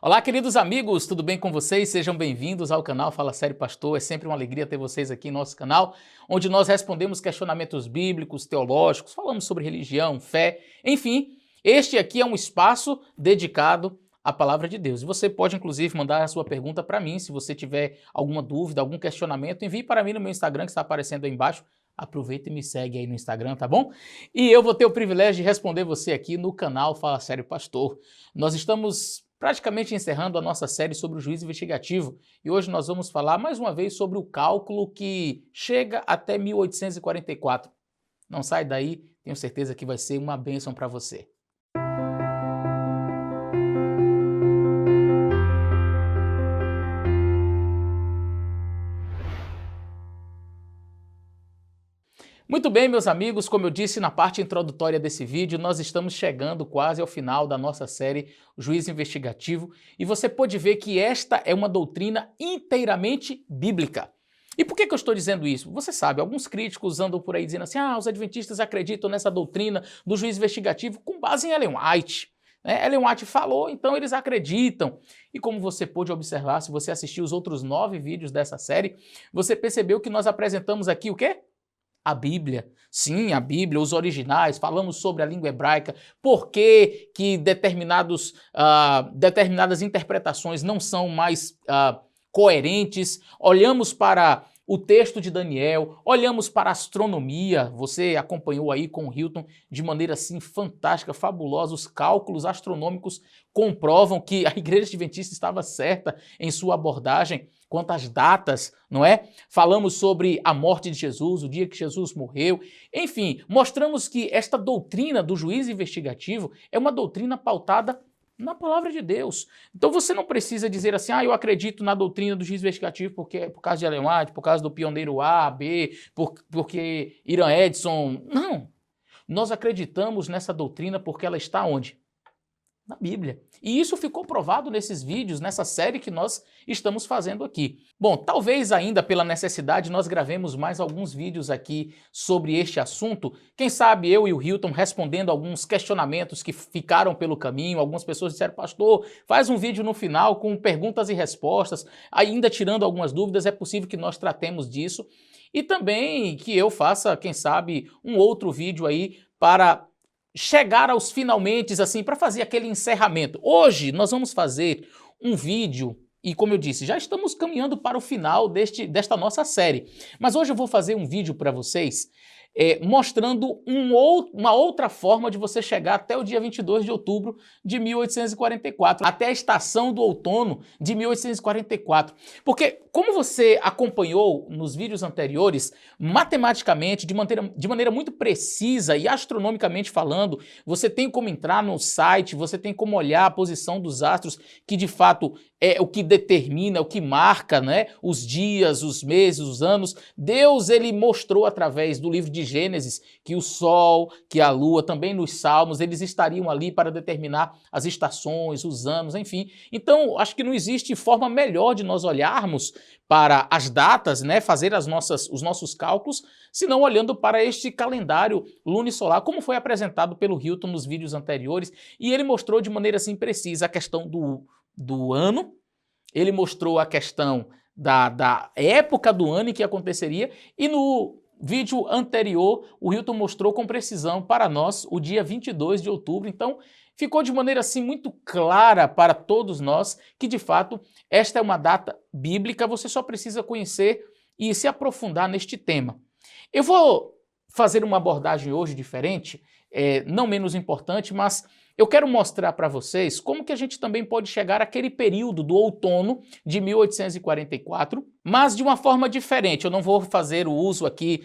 Olá, queridos amigos, tudo bem com vocês? Sejam bem-vindos ao canal Fala Sério Pastor. É sempre uma alegria ter vocês aqui em nosso canal, onde nós respondemos questionamentos bíblicos, teológicos, falamos sobre religião, fé, enfim, este aqui é um espaço dedicado à palavra de Deus. E você pode, inclusive, mandar a sua pergunta para mim, se você tiver alguma dúvida, algum questionamento, envie para mim no meu Instagram, que está aparecendo aí embaixo. Aproveita e me segue aí no Instagram, tá bom? E eu vou ter o privilégio de responder você aqui no canal Fala Sério Pastor. Nós estamos praticamente encerrando a nossa série sobre o juízo investigativo e hoje nós vamos falar mais uma vez sobre o cálculo que chega até 1844. Não sai daí, tenho certeza que vai ser uma bênção para você. Muito bem, meus amigos, como eu disse na parte introdutória desse vídeo, nós estamos chegando quase ao final da nossa série Juízo Investigativo e você pode ver que esta é uma doutrina inteiramente bíblica. E por que eu estou dizendo isso? Você sabe, alguns críticos andam por aí dizendo assim, os adventistas acreditam nessa doutrina do juízo investigativo com base em Ellen White. Ellen White falou, então eles acreditam. E como você pôde observar, se você assistiu os outros 9 vídeos dessa série, você percebeu que nós apresentamos aqui o quê? A Bíblia, sim, a Bíblia, os originais, falamos sobre a língua hebraica, por que determinadas interpretações não são mais coerentes, olhamos para o texto de Daniel, olhamos para a astronomia, você acompanhou aí com o Hilton de maneira assim fantástica, fabulosa, os cálculos astronômicos comprovam que a Igreja Adventista estava certa em sua abordagem quanto às datas, não é? Falamos sobre a morte de Jesus, o dia que Jesus morreu, enfim, mostramos que esta doutrina do juízo investigativo é uma doutrina pautada na palavra de Deus. Então você não precisa dizer assim, eu acredito na doutrina do juízo investigativo porque por causa de Ellen White, por causa do pioneiro A, B, porque Irã Edson. Não. Nós acreditamos nessa doutrina porque ela está onde? Na Bíblia. E isso ficou provado nesses vídeos, nessa série que nós estamos fazendo aqui. Bom, talvez ainda pela necessidade nós gravemos mais alguns vídeos aqui sobre este assunto. Quem sabe eu e o Hilton respondendo alguns questionamentos que ficaram pelo caminho. Algumas pessoas disseram, pastor, faz um vídeo no final com perguntas e respostas, ainda tirando algumas dúvidas, é possível que nós tratemos disso. E também que eu faça, quem sabe, um outro vídeo aí para chegar aos finalmente, assim, para fazer aquele encerramento. Hoje nós vamos fazer um vídeo e, como eu disse, já estamos caminhando para o final desta nossa série. Mas hoje eu vou fazer um vídeo para vocês mostrando uma outra forma de você chegar até o dia 22 de outubro de 1844, até a estação do outono de 1844. Porque, como você acompanhou nos vídeos anteriores, matematicamente, de maneira muito precisa e astronomicamente falando, você tem como entrar no site, você tem como olhar a posição dos astros, que de fato é o que determina, o que marca, né, os dias, os meses, os anos. Deus, ele mostrou através do livro de Gênesis que o Sol, que a Lua, também nos Salmos, eles estariam ali para determinar as estações, os anos, enfim. Então, acho que não existe forma melhor de nós olharmos para as datas, né, fazer os nossos cálculos, senão olhando para este calendário lunisolar, como foi apresentado pelo Hilton nos vídeos anteriores, e ele mostrou de maneira assim precisa a questão do ano, ele mostrou a questão da época do ano em que aconteceria, e no vídeo anterior o Hilton mostrou com precisão para nós o dia 22 de outubro, então ficou de maneira assim muito clara para todos nós que de fato esta é uma data bíblica, você só precisa conhecer e se aprofundar neste tema. Eu vou fazer uma abordagem hoje diferente, não menos importante, mas eu quero mostrar para vocês como que a gente também pode chegar àquele período do outono de 1844, mas de uma forma diferente. Eu não vou fazer o uso aqui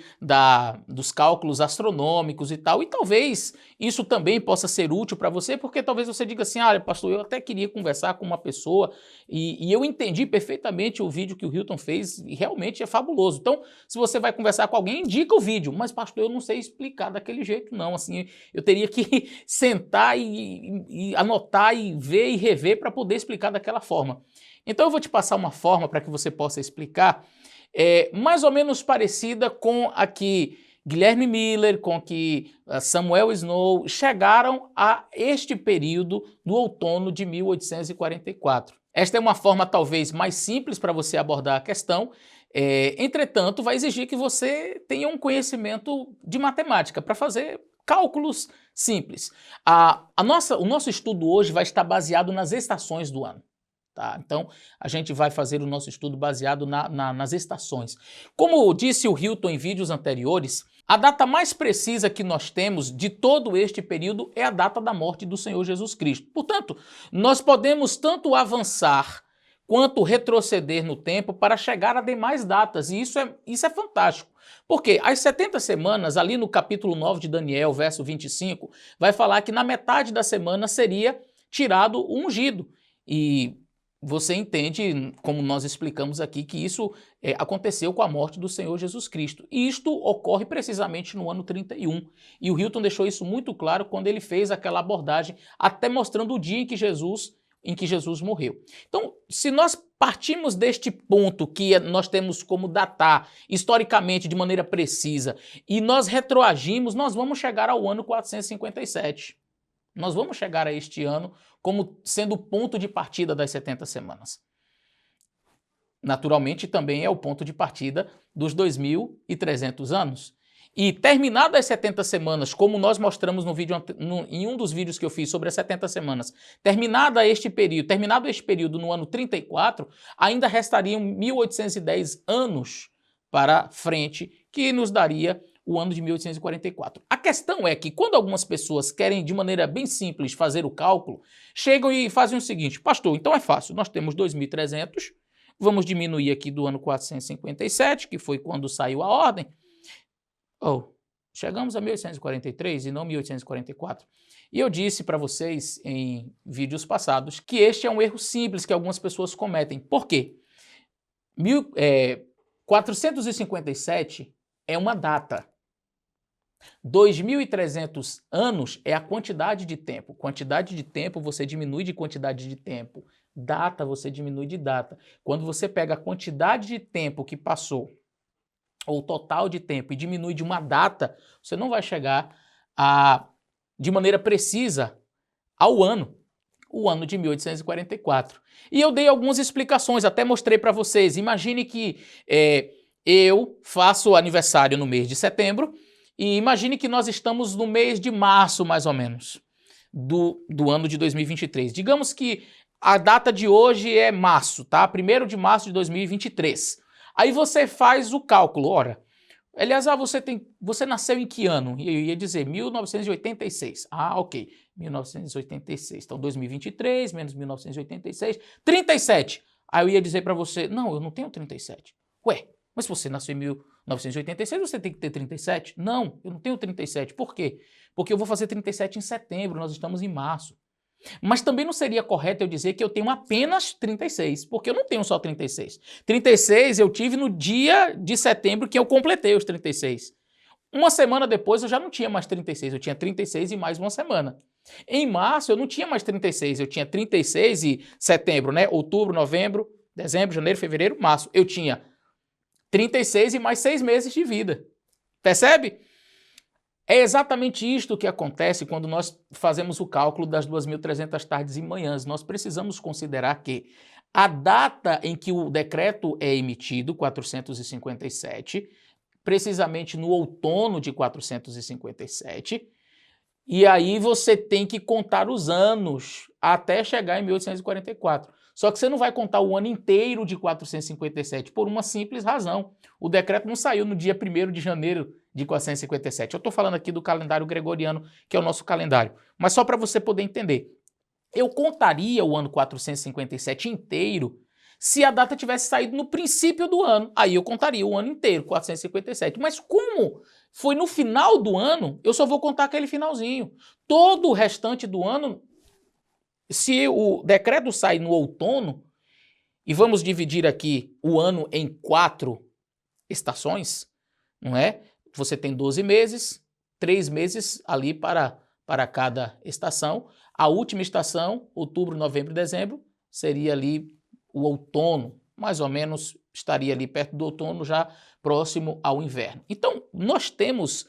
dos cálculos astronômicos e tal, e talvez isso também possa ser útil para você, porque talvez você diga assim, olha, pastor, eu até queria conversar com uma pessoa e eu entendi perfeitamente o vídeo que o Hilton fez e realmente é fabuloso. Então, se você vai conversar com alguém, indica o vídeo, mas pastor, eu não sei explicar daquele jeito não, assim, eu teria que sentar e anotar e ver e rever para poder explicar daquela forma. Então eu vou te passar uma forma para que você possa explicar mais ou menos parecida com a que Guilherme Miller, com que Samuel Snow chegaram a este período do outono de 1844. Esta é uma forma talvez mais simples para você abordar a questão, entretanto vai exigir que você tenha um conhecimento de matemática para fazer cálculos simples. O nosso estudo hoje vai estar baseado nas estações do ano. Tá? Então, a gente vai fazer o nosso estudo baseado nas estações. Como disse o Hilton em vídeos anteriores, a data mais precisa que nós temos de todo este período é a data da morte do Senhor Jesus Cristo. Portanto, nós podemos tanto avançar quanto retroceder no tempo para chegar a demais datas, e isso é fantástico. Porque as 70 semanas, ali no capítulo 9 de Daniel, verso 25, vai falar que na metade da semana seria tirado o ungido. E você entende, como nós explicamos aqui, que isso aconteceu com a morte do Senhor Jesus Cristo. E isto ocorre precisamente no ano 31. E o Hilton deixou isso muito claro quando ele fez aquela abordagem, até mostrando o dia em que Jesus morreu. Então, se nós partimos deste ponto que nós temos como datar historicamente de maneira precisa e nós retroagimos, nós vamos chegar ao ano 457. Nós vamos chegar a este ano como sendo o ponto de partida das 70 semanas. Naturalmente, também é o ponto de partida dos 2.300 anos. E terminadas as 70 semanas, como nós mostramos em um dos vídeos que eu fiz sobre as 70 semanas, terminado este período no ano 34, ainda restariam 1810 anos para frente, que nos daria o ano de 1844. A questão é que quando algumas pessoas querem de maneira bem simples fazer o cálculo, chegam e fazem o seguinte: pastor, então é fácil, nós temos 2.300, vamos diminuir aqui do ano 457, que foi quando saiu a ordem, chegamos a 1843 e não 1844. E eu disse para vocês em vídeos passados que este é um erro simples que algumas pessoas cometem. Por quê? 457 é uma data. 2.300 anos é a quantidade de tempo. Quantidade de tempo você diminui de quantidade de tempo. Data você diminui de data. Quando você pega a quantidade de tempo que passou, ou o total de tempo, e diminui de uma data, você não vai chegar de maneira precisa ao ano. O ano de 1844. E eu dei algumas explicações, até mostrei para vocês. Imagine que eu faço aniversário no mês de setembro, e imagine que nós estamos no mês de março, mais ou menos, do ano de 2023. Digamos que a data de hoje é março, tá? 1º de março de 2023. Aí você faz o cálculo, ora, Eleazar, você nasceu em que ano? E eu ia dizer 1986. Ah, ok, 1986. Então 2023 menos 1986, 37. Aí eu ia dizer para você, não, eu não tenho 37. Ué, mas se você nasceu em 1986, você tem que ter 37? Não, eu não tenho 37. Por quê? Porque eu vou fazer 37 em setembro, nós estamos em março. Mas também não seria correto eu dizer que eu tenho apenas 36, porque eu não tenho só 36. 36 eu tive no dia de setembro que eu completei os 36. Uma semana depois eu já não tinha mais 36, eu tinha 36 e mais uma semana. Em março eu não tinha mais 36, eu tinha 36 e setembro, né? Outubro, novembro, dezembro, janeiro, fevereiro, março. Eu tinha 36 e mais 6 meses de vida. Percebe? É exatamente isto que acontece quando nós fazemos o cálculo das 2.300 tardes e manhãs. Nós precisamos considerar que a data em que o decreto é emitido, 457, precisamente no outono de 457, e aí você tem que contar os anos até chegar em 1844. Só que você não vai contar o ano inteiro de 457 por uma simples razão. O decreto não saiu no dia 1º de janeiro de 457. Eu estou falando aqui do calendário gregoriano, que é o nosso calendário. Mas só para você poder entender. Eu contaria o ano 457 inteiro se a data tivesse saído no princípio do ano. Aí eu contaria o ano inteiro, 457. Mas como foi no final do ano, eu só vou contar aquele finalzinho. Todo o restante do ano, se o decreto sai no outono, e vamos dividir aqui o ano em 4 estações, não é? Você tem 12 meses, 3 meses ali para cada estação. A última estação, outubro, novembro e dezembro, seria ali o outono, mais ou menos estaria ali perto do outono, já próximo ao inverno. Então, nós temos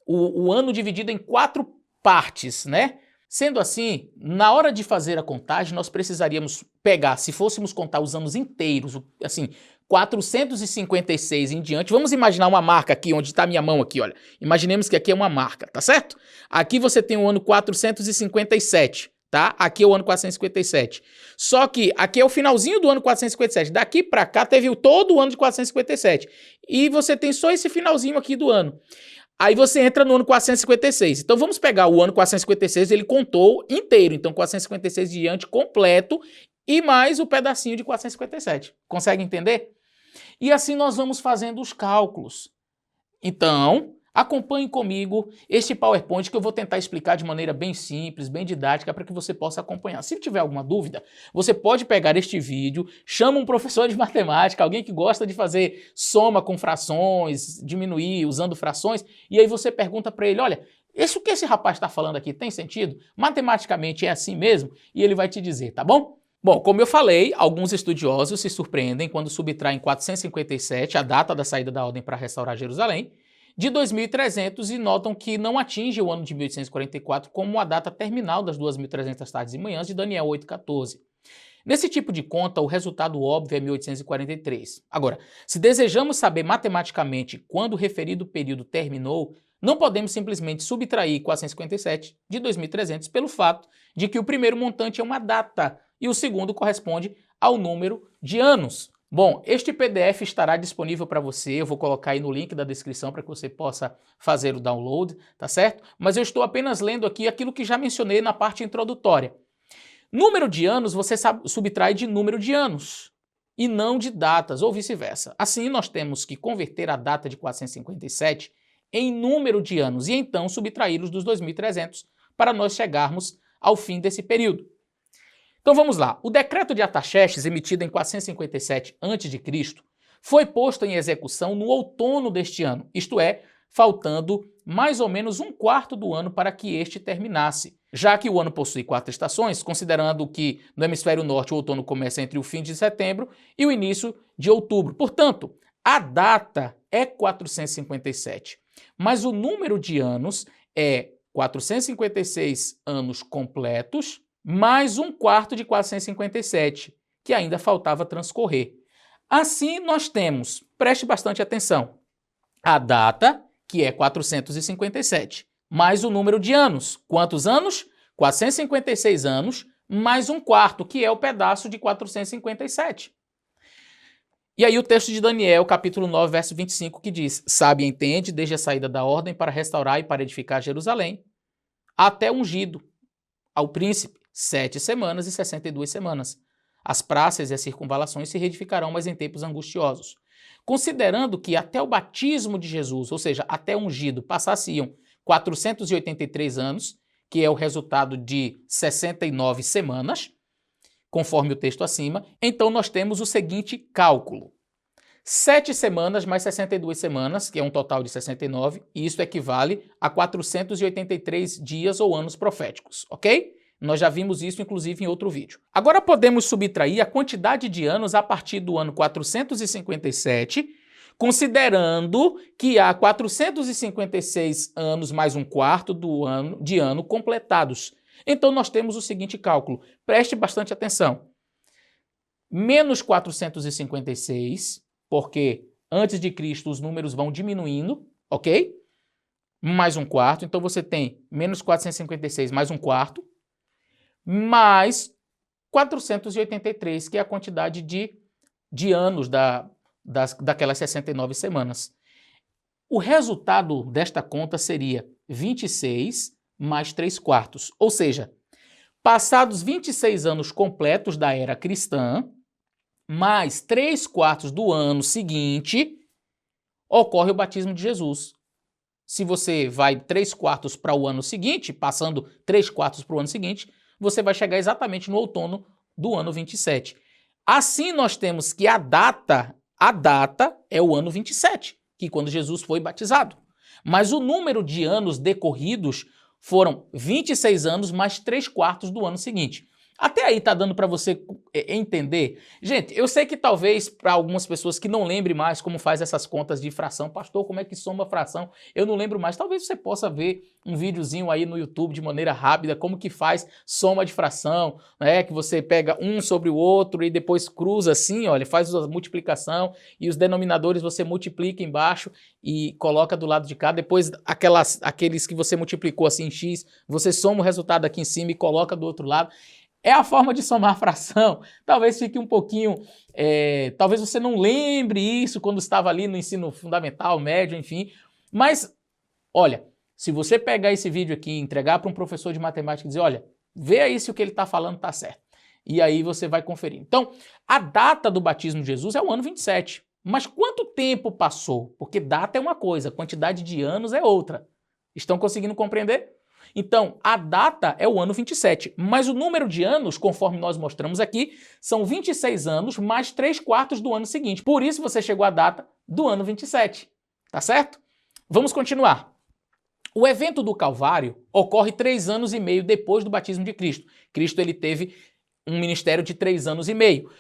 o ano dividido em 4 partes, né? Sendo assim, na hora de fazer a contagem, nós precisaríamos pegar, se fôssemos contar os anos inteiros, assim, 456 em diante, vamos imaginar uma marca aqui, onde está a minha mão aqui, olha. Imaginemos que aqui é uma marca, tá certo? Aqui você tem o ano 457, tá? Aqui é o ano 457. Só que aqui é o finalzinho do ano 457. Daqui para cá teve todo o ano de 457. E você tem só esse finalzinho aqui do ano. Aí você entra no ano 456. Então vamos pegar o ano 456, ele contou inteiro. Então 456 diante completo e mais o pedacinho de 457. Consegue entender? E assim nós vamos fazendo os cálculos. Então, acompanhe comigo este PowerPoint que eu vou tentar explicar de maneira bem simples, bem didática, para que você possa acompanhar. Se tiver alguma dúvida, você pode pegar este vídeo, chama um professor de matemática, alguém que gosta de fazer soma com frações, diminuir usando frações, e aí você pergunta para ele, olha, o que esse rapaz está falando aqui tem sentido? Matematicamente é assim mesmo? E ele vai te dizer, tá bom? Bom, como eu falei, alguns estudiosos se surpreendem quando subtraem 457, a data da saída da ordem para restaurar Jerusalém, de 2300 e notam que não atinge o ano de 1844 como a data terminal das 2300 tardes e manhãs de Daniel 8,14. Nesse tipo de conta, o resultado óbvio é 1843. Agora, se desejamos saber matematicamente quando o referido período terminou, não podemos simplesmente subtrair 457 de 2300 pelo fato de que o primeiro montante é uma data e o segundo corresponde ao número de anos. Bom, este PDF estará disponível para você, eu vou colocar aí no link da descrição para que você possa fazer o download, tá certo? Mas eu estou apenas lendo aqui aquilo que já mencionei na parte introdutória. Número de anos você subtrai de número de anos e não de datas, ou vice-versa. Assim, nós temos que converter a data de 457 em número de anos e então subtraí-los dos 2300 para nós chegarmos ao fim desse período. Então vamos lá, o decreto de Artaxerxes, emitido em 457 a.C., foi posto em execução no outono deste ano, isto é, faltando mais ou menos um quarto do ano para que este terminasse, já que o ano possui 4 estações, considerando que no hemisfério norte o outono começa entre o fim de setembro e o início de outubro. Portanto, a data é 457, mas o número de anos é 456 anos completos, mais um quarto de 457, que ainda faltava transcorrer. Assim, nós temos, preste bastante atenção, a data, que é 457, mais o número de anos. Quantos anos? 456 anos, mais um quarto, que é o pedaço de 457. E aí o texto de Daniel, capítulo 9, verso 25, que diz, sabe e entende, desde a saída da ordem para restaurar e para edificar Jerusalém, até ungido ao príncipe, 7 semanas e 62 semanas. As praças e as circunvalações se reedificarão, mas em tempos angustiosos. Considerando que até o batismo de Jesus, ou seja, até ungido, passasse-iam 483 anos, que é o resultado de 69 semanas, conforme o texto acima, então nós temos o seguinte cálculo. 7 semanas mais 62 semanas, que é um total de 69, e isso equivale a 483 dias ou anos proféticos, ok? Nós já vimos isso, inclusive, em outro vídeo. Agora podemos subtrair a quantidade de anos a partir do ano 457, considerando que há 456 anos mais um quarto de ano completados. Então nós temos o seguinte cálculo, preste bastante atenção. Menos 456, porque antes de Cristo os números vão diminuindo, ok? Mais um quarto, então você tem menos 456 mais um quarto, mais 483, que é a quantidade de anos daquelas 69 semanas. O resultado desta conta seria 26 mais 3 quartos, ou seja, passados 26 anos completos da era cristã, mais 3 quartos do ano seguinte, ocorre o batismo de Jesus. Se você vai 3 quartos para o ano seguinte, passando 3 quartos para o ano seguinte, você vai chegar exatamente no outono do ano 27. Assim nós temos que a data é o ano 27, que quando Jesus foi batizado. Mas o número de anos decorridos foram 26 anos mais 3 quartos do ano seguinte. Até aí tá dando para você entender? Gente, eu sei que talvez para algumas pessoas que não lembrem mais como faz essas contas de fração, pastor, como é que soma fração? Eu não lembro mais. Talvez você possa ver um videozinho aí no YouTube de maneira rápida, como que faz soma de fração, né? Que você pega um sobre o outro e depois cruza assim, olha, faz a multiplicação e os denominadores você multiplica embaixo e coloca do lado de cá. Depois aqueles que você multiplicou assim em x, você soma o resultado aqui em cima e coloca do outro lado. É a forma de somar fração. Talvez fique um pouquinho... talvez você não lembre isso quando estava ali no ensino fundamental, médio, enfim. Mas, olha, se você pegar esse vídeo aqui e entregar para um professor de matemática e dizer, olha, vê aí se o que ele está falando está certo. E aí você vai conferir. Então, a data do batismo de Jesus é o ano 27. Mas quanto tempo passou? Porque data é uma coisa, quantidade de anos é outra. Estão conseguindo compreender? Então, a data é o ano 27, mas o número de anos, conforme nós mostramos aqui, são 26 anos mais 3/4 do ano seguinte. Por isso você chegou à data do ano 27, tá certo? Vamos continuar. O evento do Calvário ocorre 3 anos e meio depois do batismo de Cristo. Cristo ele teve um ministério de 3 anos e meio.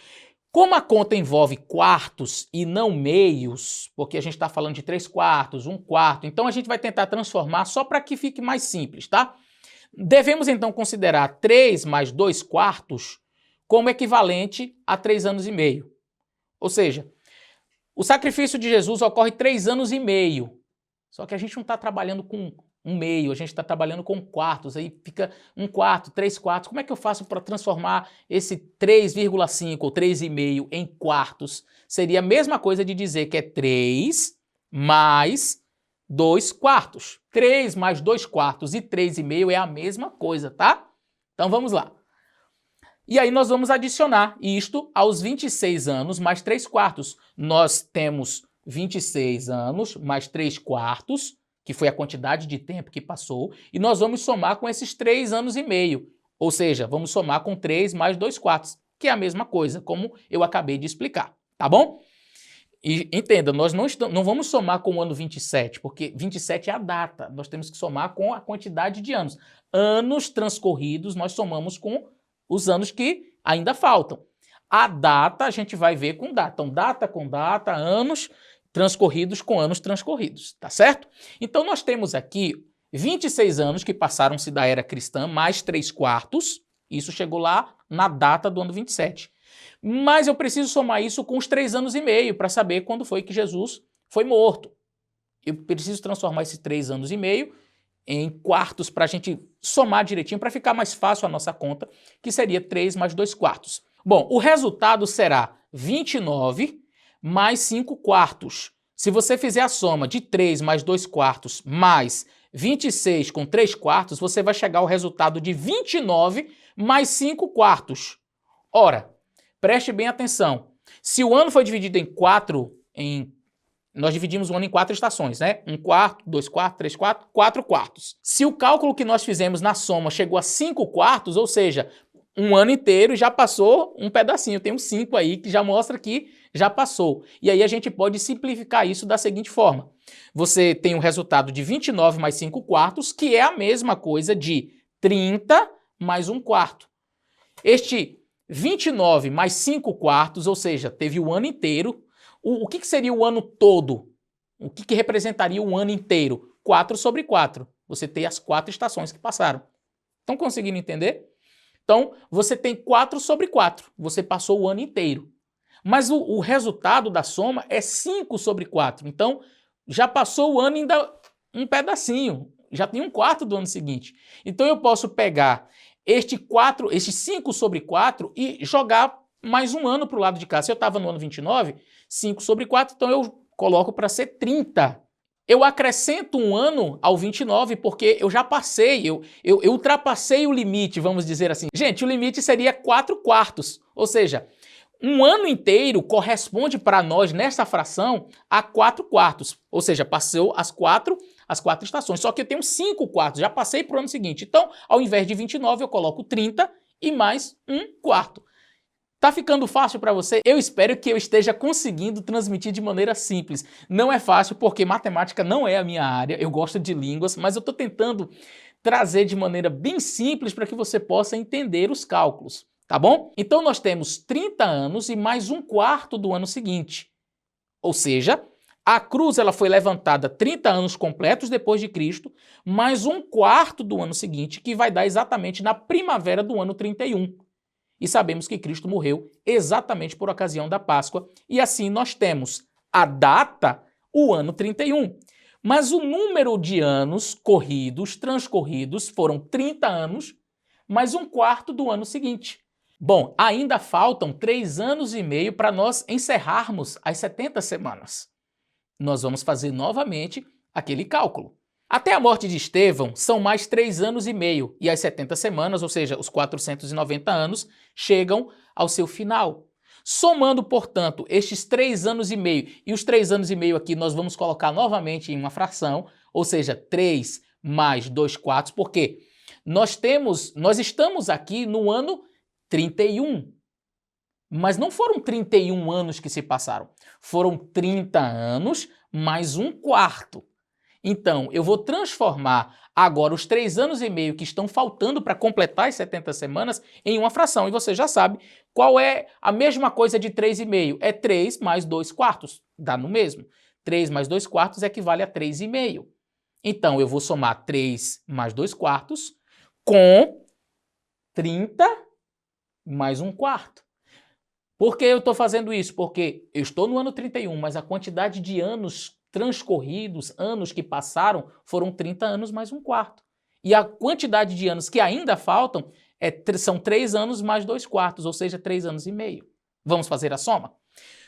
Como a conta envolve quartos e não meios, porque a gente está falando de 3/4, 1/4, então a gente vai tentar transformar só para que fique mais simples, tá? Devemos então considerar 3 mais 2/4 como equivalente a 3 anos e meio. Ou seja, o sacrifício de Jesus ocorre 3 anos e meio. Só que a gente não está trabalhando com um meio, a gente está trabalhando com quartos, aí fica 1/4, 3/4. Como é que eu faço para transformar esse 3,5 ou 3,5 em quartos? Seria a mesma coisa de dizer que é 3 mais 2/4. 3 mais 2/4 e 3,5 é a mesma coisa, tá? Então vamos lá. E aí nós vamos adicionar isto aos 26 anos mais 3/4. Nós temos 26 anos mais 3/4, que foi a quantidade de tempo que passou, e nós vamos somar com esses 3 anos e meio, ou seja, vamos somar com 3 mais 2/4, que é a mesma coisa, como eu acabei de explicar, tá bom? E entenda, nós não vamos somar com o ano 27, porque 27 é a data, nós temos que somar com a quantidade de anos. Anos transcorridos nós somamos com os anos que ainda faltam. A data a gente vai ver com data, então data com data, anos transcorridos com anos transcorridos, tá certo? Então nós temos aqui 26 anos que passaram-se da era cristã, mais 3/4, isso chegou lá na data do ano 27. Mas eu preciso somar isso com os 3 anos e meio para saber quando foi que Jesus foi morto. Eu preciso transformar esses 3 anos e meio em quartos para a gente somar direitinho, para ficar mais fácil a nossa conta, que seria 3 mais 2/4. Bom, o resultado será 29 mais 5/4. Se você fizer a soma de 3 mais 2/4 mais 26 com 3/4, você vai chegar ao resultado de 29 mais 5/4. Ora, preste bem atenção. Se o ano foi dividido em 4, nós dividimos o ano em 4 estações, né? 1/4, 2/4, 3/4, 4/4. Se o cálculo que nós fizemos na soma chegou a 5/4, ou seja, um ano inteiro já passou um pedacinho, tem um 5 aí que já mostra que já passou. E aí a gente pode simplificar isso da seguinte forma. Você tem um resultado de 29 mais 5/4, que é a mesma coisa de 30 mais 1/4. Este 29 mais 5/4, ou seja, teve o ano inteiro. O que seria o ano todo? O que representaria o ano inteiro? 4 sobre 4. Você tem as 4 estações que passaram. Estão conseguindo entender? Então, você tem 4 sobre 4. Você passou o ano inteiro. Mas o resultado da soma é 5 sobre 4. Então, já passou o ano ainda um pedacinho. Já tem 1/4 do ano seguinte. Então, eu posso pegar este 5 sobre 4 e jogar mais um ano para o lado de cá. Se eu estava no ano 29, 5 sobre 4, então eu coloco para ser 30. Eu acrescento um ano ao 29 porque eu já passei, eu ultrapassei o limite, vamos dizer assim. Gente, o limite seria 4/4, ou seja, um ano inteiro corresponde para nós, nessa fração, a 4/4, ou seja, passou as quatro estações, só que eu tenho 5/4, já passei para o ano seguinte. Então, ao invés de 29, eu coloco 30 e mais 1/4. Tá ficando fácil para você? Eu espero que eu esteja conseguindo transmitir de maneira simples. Não é fácil porque matemática não é a minha área, eu gosto de línguas, mas eu estou tentando trazer de maneira bem simples para que você possa entender os cálculos, tá bom? Então nós temos 30 anos e mais um quarto do ano seguinte. Ou seja, a cruz ela foi levantada 30 anos completos depois de Cristo, mais um quarto do ano seguinte, que vai dar exatamente na primavera do ano 31. E sabemos que Cristo morreu exatamente por ocasião da Páscoa, e assim nós temos a data, o ano 31. Mas o número de anos corridos, transcorridos, foram 30 anos, mais um quarto do ano seguinte. Bom, ainda faltam 3 anos e meio para nós encerrarmos as 70 semanas. Nós vamos fazer novamente aquele cálculo. Até a morte de Estevão são mais 3 anos e meio, e as 70 semanas, ou seja, os 490 anos, chegam ao seu final. Somando, portanto, estes 3 anos e meio, e os 3 anos e meio aqui nós vamos colocar novamente em uma fração, ou seja, 3 mais 2 quartos, porque nós estamos aqui no ano 31. Mas não foram 31 anos que se passaram, foram 30 anos mais um quarto. Então, eu vou transformar agora os 3 anos e meio que estão faltando para completar as 70 semanas em uma fração. E você já sabe qual é a mesma coisa de 3,5. É 3 mais 2 quartos, dá no mesmo. 3 mais 2 quartos equivale a 3,5. Então, eu vou somar 3 mais 2 quartos com 30 mais um quarto. Por que eu estou fazendo isso? Porque eu estou no ano 31, mas a quantidade de anos transcorridos, anos que passaram, foram 30 anos mais um quarto. E a quantidade de anos que ainda faltam são 3 anos mais 2 quartos, ou seja, 3 anos e meio. Vamos fazer a soma?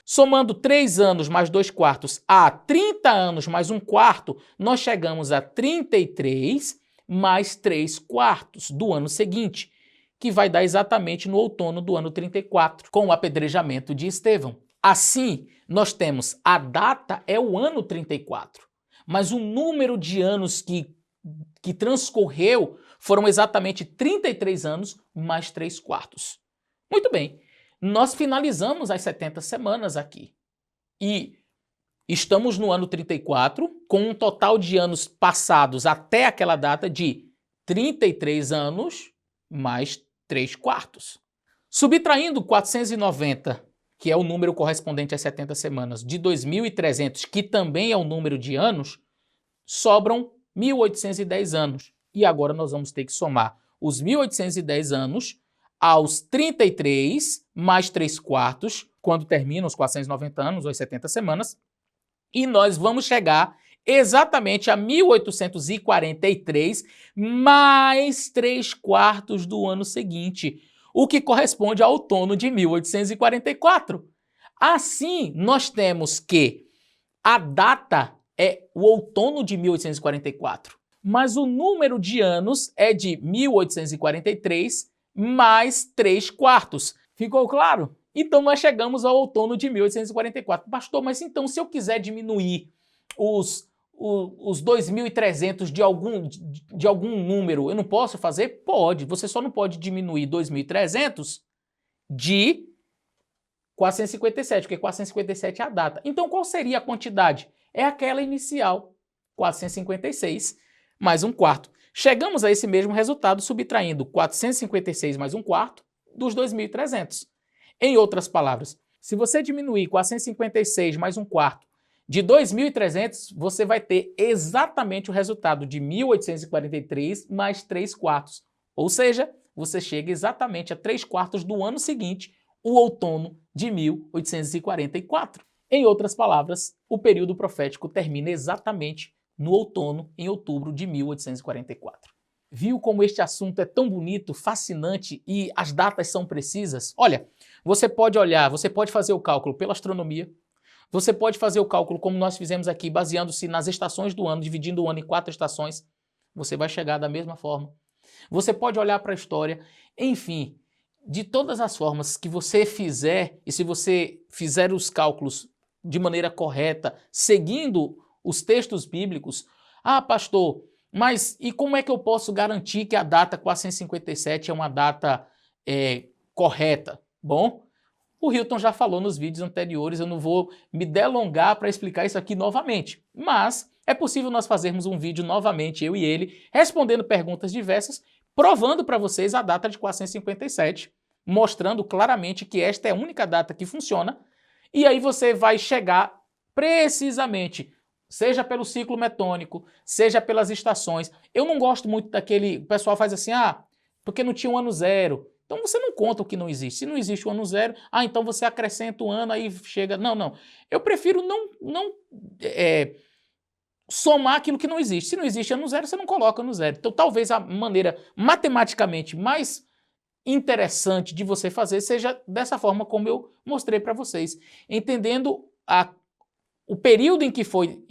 Somando 3 anos mais 2 quartos a 30 anos mais um quarto, nós chegamos a 33 mais 3 quartos do ano seguinte, que vai dar exatamente no outono do ano 34, com o apedrejamento de Estevão. Assim, nós temos a data é o ano 34, mas o número de anos que transcorreu foram exatamente 33 anos mais 3 quartos. Muito bem, nós finalizamos as 70 semanas aqui e estamos no ano 34 com um total de anos passados até aquela data de 33 anos mais 3 quartos. Subtraindo 490, que é o número correspondente às 70 semanas, de 2.300, que também é o número de anos, sobram 1.810 anos. E agora nós vamos ter que somar os 1.810 anos aos 33 mais 3 quartos, quando terminam os 490 anos, ou as 70 semanas, e nós vamos chegar exatamente a 1.843 mais 3 quartos do ano seguinte, o que corresponde ao outono de 1844. Assim, nós temos que a data é o outono de 1844, mas o número de anos é de 1843 mais 3 quartos. Ficou claro? Então nós chegamos ao outono de 1844. Pastor, mas então se eu quiser diminuir os 2.300 de algum número, eu não posso fazer? Pode, você só não pode diminuir 2.300 de 457, porque 457 é a data. Então qual seria a quantidade? É aquela inicial, 456 mais um quarto. Chegamos a esse mesmo resultado subtraindo 456 mais um quarto dos 2.300. Em outras palavras, se você diminuir 456 mais um quarto de 2.300, você vai ter exatamente o resultado de 1.843 mais 3 quartos. Ou seja, você chega exatamente a 3 quartos do ano seguinte, o outono de 1844. Em outras palavras, o período profético termina exatamente no outono, em outubro de 1844. Viu como este assunto é tão bonito, fascinante e as datas são precisas? Olha, você pode olhar, você pode fazer o cálculo pela astronomia, você pode fazer o cálculo como nós fizemos aqui, baseando-se nas estações do ano, dividindo o ano em 4 estações, você vai chegar da mesma forma. Você pode olhar para a história, enfim, de todas as formas que você fizer, e se você fizer os cálculos de maneira correta, seguindo os textos bíblicos, pastor, mas e como é que eu posso garantir que a data 457 é uma data correta? Bom, O Hilton já falou nos vídeos anteriores, eu não vou me delongar para explicar isso aqui novamente, mas é possível nós fazermos um vídeo novamente, eu e ele, respondendo perguntas diversas, provando para vocês a data de 457, mostrando claramente que esta é a única data que funciona, e aí você vai chegar precisamente, seja pelo ciclo metônico, seja pelas estações. Eu não gosto muito daquele, o pessoal faz assim, porque não tinha um ano zero. Então você não conta o que não existe. Se não existe o ano zero, então você acrescenta o ano, aí chega... Não. Eu prefiro não somar aquilo que não existe. Se não existe ano zero, você não coloca ano zero. Então talvez a maneira matematicamente mais interessante de você fazer seja dessa forma como eu mostrei para vocês, entendendo o período em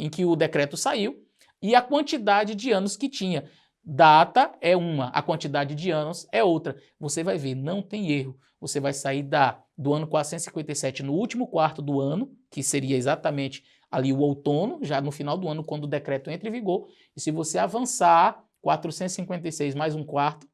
que o decreto saiu e a quantidade de anos que tinha. Data é uma, a quantidade de anos é outra. Você vai ver, não tem erro. Você vai sair do ano 457 no último quarto do ano, que seria exatamente ali o outono, já no final do ano, quando o decreto entra em vigor. E se você avançar 456 mais um quarto,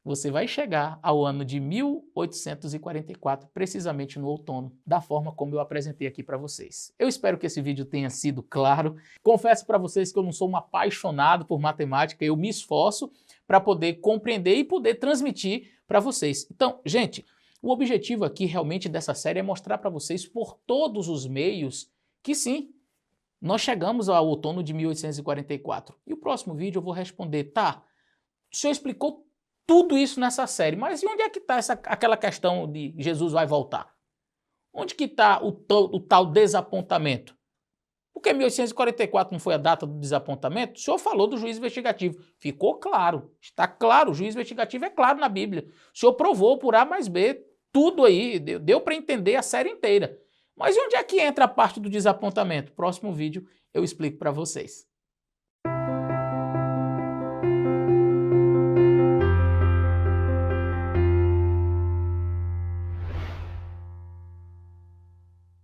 você vai chegar ao ano de 1844, precisamente no outono, da forma como eu apresentei aqui para vocês. Eu espero que esse vídeo tenha sido claro. Confesso para vocês que eu não sou um apaixonado por matemática, eu me esforço para poder compreender e poder transmitir para vocês. Então, gente, o objetivo aqui realmente dessa série é mostrar para vocês por todos os meios que sim, nós chegamos ao outono de 1844. E o próximo vídeo eu vou responder, o senhor explicou tudo isso nessa série, mas e onde é que está aquela questão de Jesus vai voltar? Onde que está o tal desapontamento? Porque 1844 não foi a data do desapontamento? O senhor falou do juízo investigativo. Ficou claro, está claro, o juízo investigativo é claro na Bíblia. O senhor provou por A mais B, tudo aí, deu para entender a série inteira. Mas e onde é que entra a parte do desapontamento? Próximo vídeo eu explico para vocês.